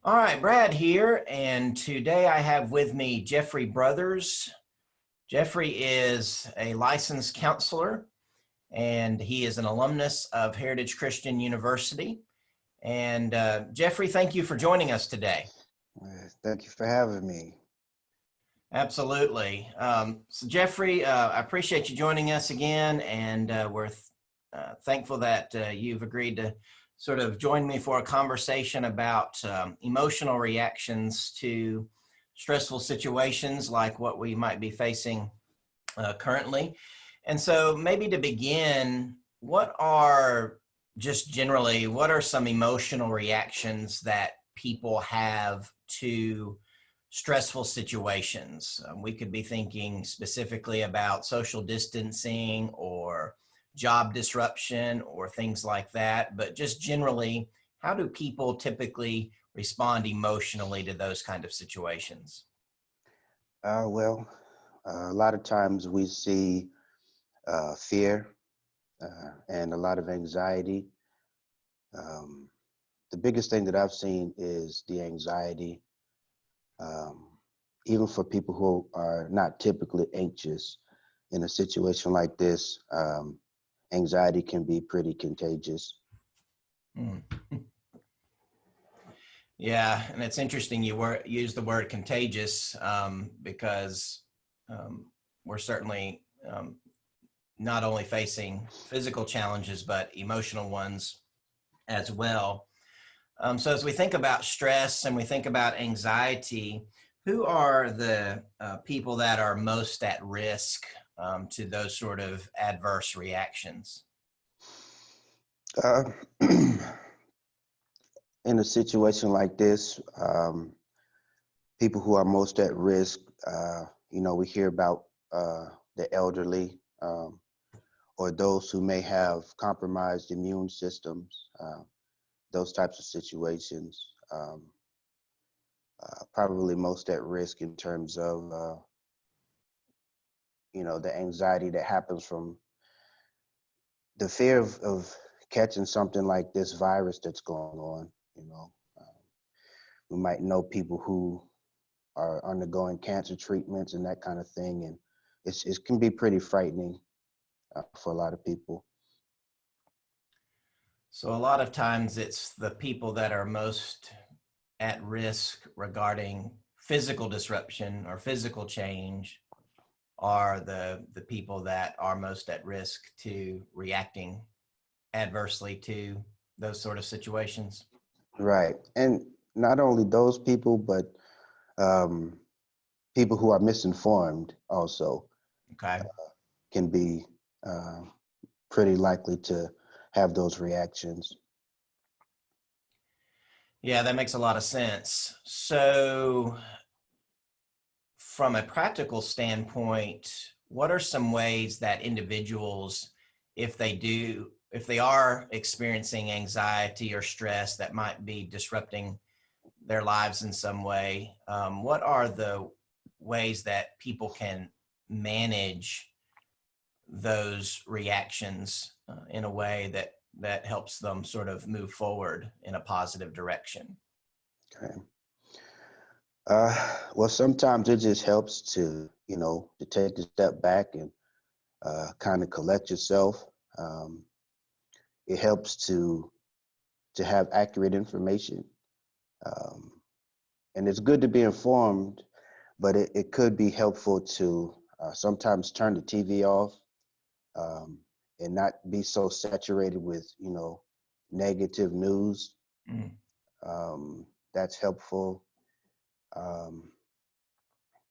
All right, Brad here, and today I have with me Jeffrey Brothers. Jeffrey is a licensed counselor, and he is an alumnus of Heritage Christian University. And Jeffrey, thank you for joining us today. Thank you for having me. Absolutely. So Jeffrey, I appreciate you joining us again, and we're thankful that you've agreed to sort of join me for a conversation about emotional reactions to stressful situations like what we might be facing currently. And so maybe to begin, what are some emotional reactions that people have to stressful situations? We could be thinking specifically about social distancing or job disruption or things like that, but just generally, how do people typically respond emotionally to those kind of situations? A lot of times we see fear and a lot of anxiety. The biggest thing that I've seen is the anxiety. Even for people who are not typically anxious in a situation like this, anxiety can be pretty contagious. Mm. Yeah, and it's interesting you use the word contagious because we're certainly not only facing physical challenges, but emotional ones as well. So as we think about stress and we think about anxiety, who are the people that are most at risk to those sort of adverse reactions? Uh, in a situation like this, people who are most at risk, we hear about the elderly or those who may have compromised immune systems, those types of situations. Probably most at risk in terms of, the anxiety that happens from the fear of catching something like this virus that's going on. We might know people who are undergoing cancer treatments and that kind of thing, and it can be pretty frightening for a lot of people. So a lot of times it's the people that are most at risk regarding physical disruption or physical change are the people that are most at risk to reacting adversely to those sort of situations. Right. And not only those people, but um, people who are misinformed also Okay. can be uh, pretty likely to have those reactions. Yeah, that makes a lot of sense. So, from a practical standpoint, what are some ways that individuals, if they are experiencing anxiety or stress that might be disrupting their lives in some way, what are the ways that people can manage those reactions in a way that helps them sort of move forward in a positive direction? Okay. Sometimes it just helps to take a step back and kind of collect yourself. Um, it helps to have accurate information. Um, and it's good to be informed, but it could be helpful to sometimes turn the TV off um, and not be so saturated with, negative news. Mm. That's helpful. Um,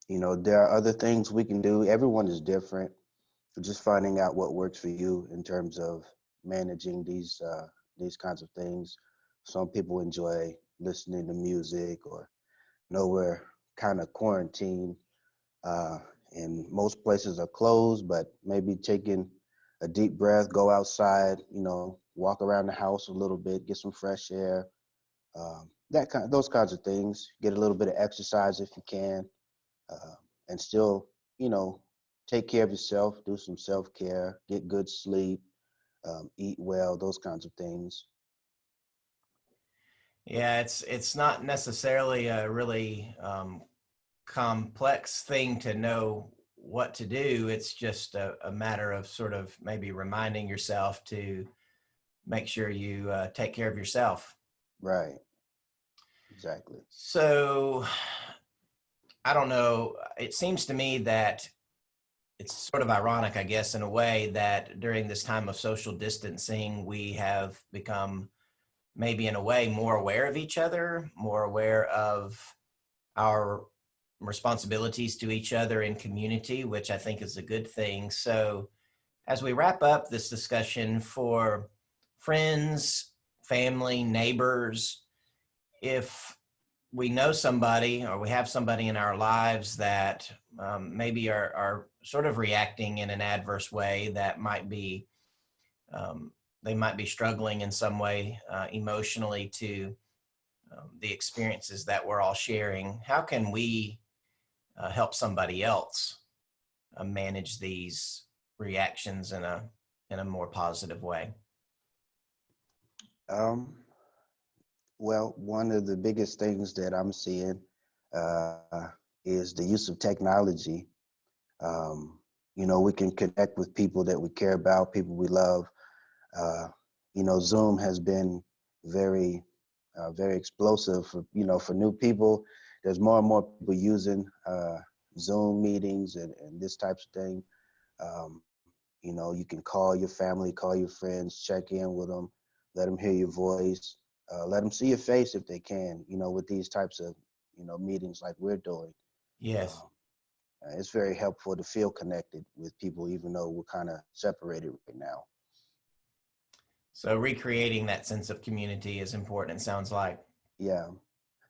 there are other things we can do. Everyone is different. So just finding out what works for you in terms of managing these kinds of things. Some people enjoy listening to music, or we're kind of quarantined, and most places are closed. But maybe taking a deep breath, go outside, walk around the house a little bit, get some fresh air, those kinds of things. Get a little bit of exercise if you can, uh, and still, you know, take care of yourself. Do some self-care, get good sleep, eat well, those kinds of things. Yeah, it's not necessarily a really complex thing to know what to do. It's just a matter of sort of maybe reminding yourself to make sure you take care of yourself. Right. Exactly. So I don't know. It seems to me that it's sort of ironic, I guess, in a way that during this time of social distancing, we have become maybe in a way more aware of each other, more aware of our responsibilities to each other in community, which I think is a good thing. So, as we wrap up this discussion for friends, family, neighbors, if we know somebody or we have somebody in our lives that maybe are sort of reacting in an adverse way that might be um, they might be struggling in some way emotionally to the experiences that we're all sharing, how can we help somebody else manage these reactions in a more positive way? Um, well, one of the biggest things that I'm seeing is the use of technology. Um, we can connect with people that we care about, people we love. Uh, Zoom has been very, very explosive for, for new people. There's more and more people using Zoom meetings and this types of thing. Um, you can call your family, call your friends, check in with them, let them hear your voice, let them see your face if they can, with these types of, meetings like we're doing. Yes. Uh, it's very helpful to feel connected with people, even though we're kind of separated right now. So recreating that sense of community is important, it sounds like. Yeah,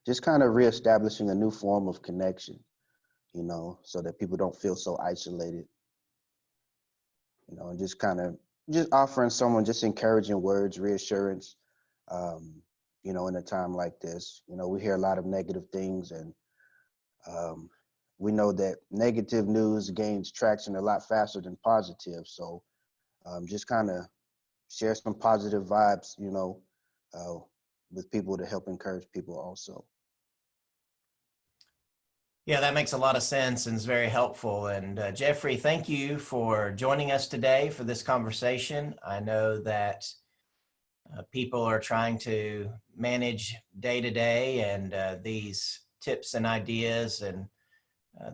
just kind of reestablishing a new form of connection, so that people don't feel so isolated, and just kind of just offering someone just encouraging words, reassurance, um, in a time like this. We hear a lot of negative things, and um, we know that negative news gains traction a lot faster than positive. So just kind of share some positive vibes, uh, with people to help encourage people also. Yeah, that makes a lot of sense and is very helpful. And Jeffrey, thank you for joining us today for this conversation. I know that people are trying to manage day to day, and these tips and ideas and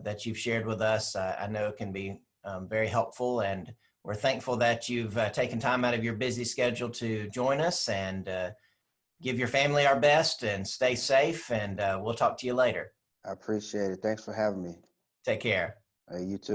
that you've shared with us, I know can be very helpful. And we're thankful that you've taken time out of your busy schedule to join us, and give your family our best and stay safe. And we'll talk to you later. I appreciate it. Thanks for having me. Take care. You too.